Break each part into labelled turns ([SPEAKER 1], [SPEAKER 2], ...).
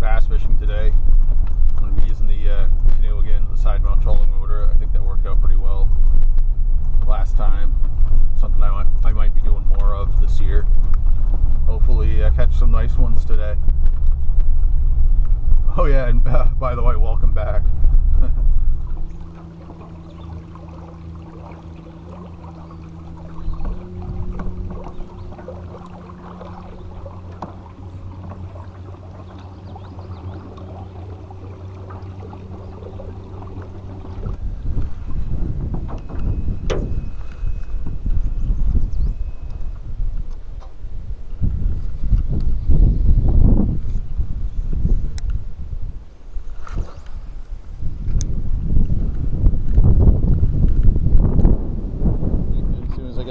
[SPEAKER 1] bass fishing today. I'm going to be using the canoe again, the side mount trolling motor. I think that worked out pretty well last time. Something I might be doing more of this year. Hopefully catch some nice ones today. Oh yeah, and by the way, welcome back.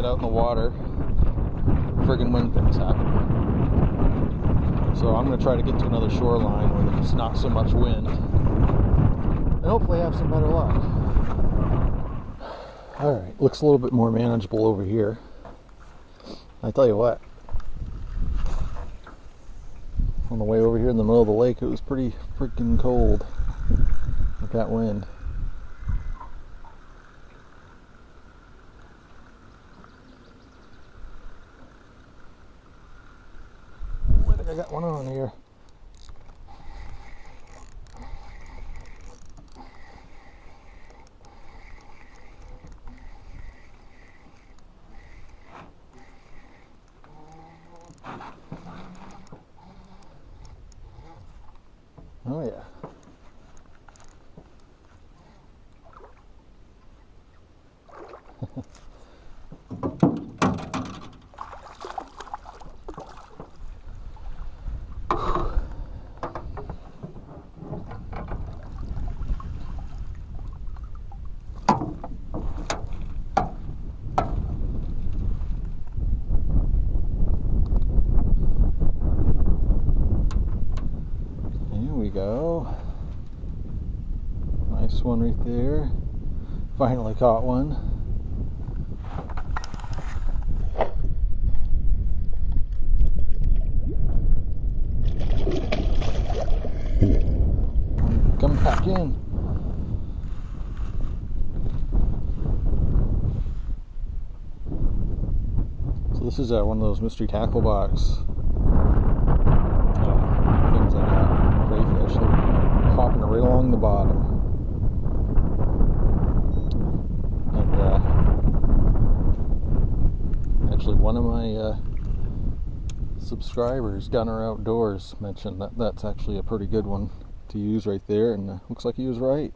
[SPEAKER 1] Out in the water, friggin' wind picks up. So I'm going to try to get to another shoreline where there's not so much wind and hopefully have some better luck. Alright, looks a little bit more manageable over here. I tell you what, on the way over here in the middle of the lake it was pretty freaking cold with that wind. I got one on here. Oh yeah. Go. Nice one right there. Finally caught one. Come back in. So this is one of those mystery tackle box things like that. Crayfish, they're hopping right along the bottom. And actually one of my subscribers, Gunner Outdoors, mentioned that that's actually a pretty good one to use right there, and looks like he was right.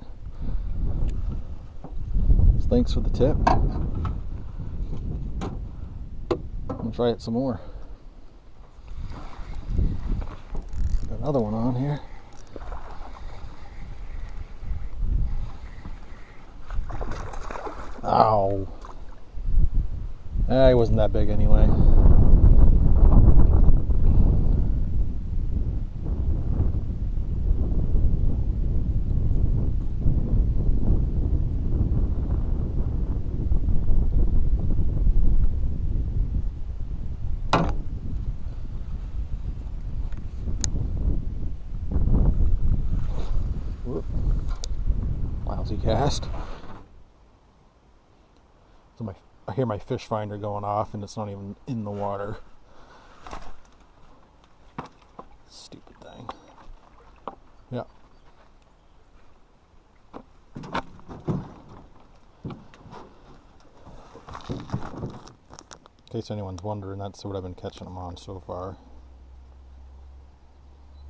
[SPEAKER 1] So thanks for the tip. I'm gonna try it some more. Got another one on here. Ow. He wasn't that big anyway. Whoop. Lousy cast. So I hear my fish finder going off and it's not even in the water. Stupid thing. Yeah. In case anyone's wondering, that's what I've been catching them on so far.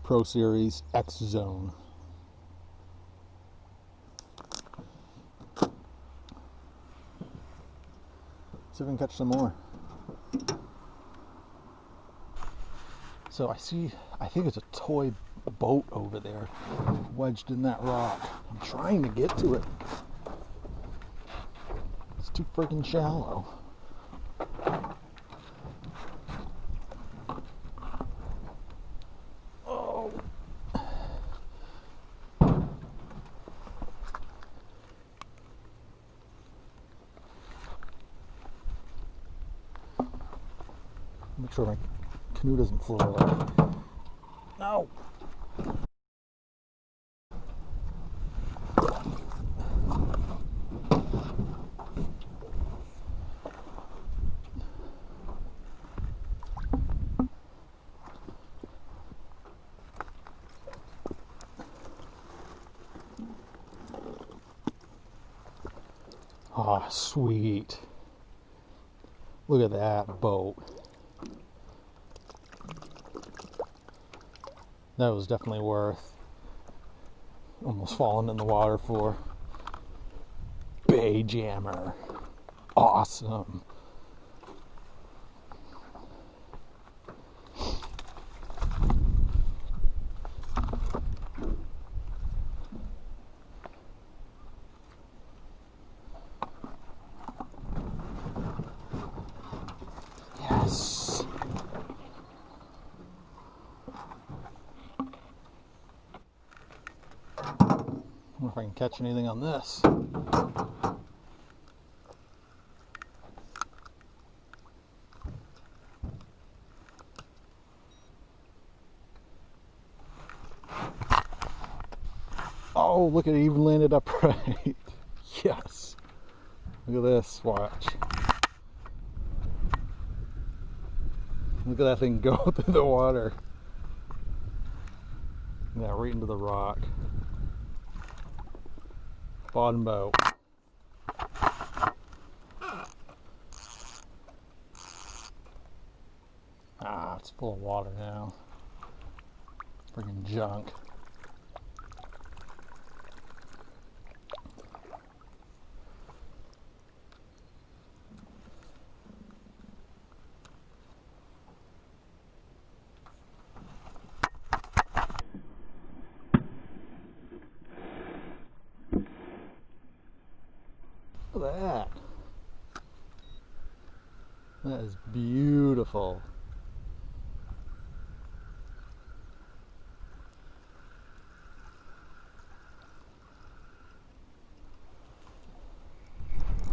[SPEAKER 1] Pro Series X Zone. See if we can catch some more. So I think it's a toy boat over there wedged in that rock. I'm trying to get to it. It's too freaking shallow. Oh. Make sure my canoe doesn't float away. No! Oh, sweet. Look at that boat. That was definitely worth almost falling in the water for. Bay jammer. Awesome. Yes. I wonder if I can catch anything on this. Oh, look at it, even landed upright. Yes. Look at this, watch. Look at that thing go through the water. Yeah, right into the rock. Bottom boat. Ah, it's full of water now. Friggin' junk. Look at that. That is beautiful.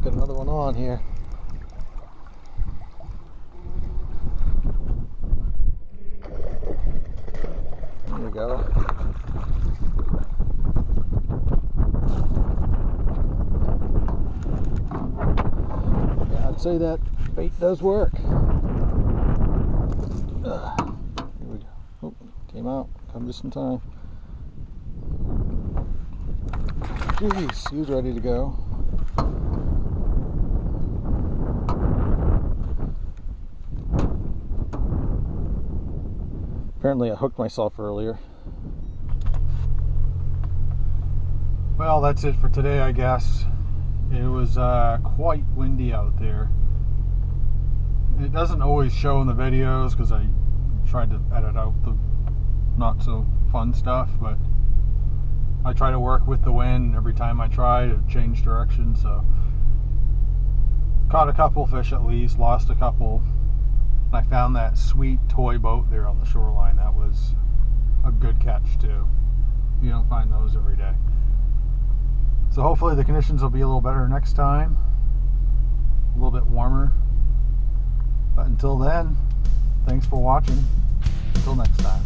[SPEAKER 1] Got another one on here. There we go. Yeah, I'd say that bait does work. Here we go. Oh, came out. Come just in time. Jeez, he was ready to go. Apparently I hooked myself earlier. Well, that's it for today, I guess. It was quite windy out there. It doesn't always show in the videos because I tried to edit out the not so fun stuff, but I try to work with the wind every time I try to change direction. So caught a couple fish at least, lost a couple. I found that sweet toy boat there on the shoreline. That was a good catch too. You don't find those every day. So hopefully the conditions will be a little better next time. A little bit warmer. But until then, thanks for watching. Until next time.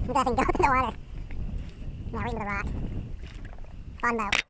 [SPEAKER 2] Look at that thing go through the water. Now right into the rock. Fun boat.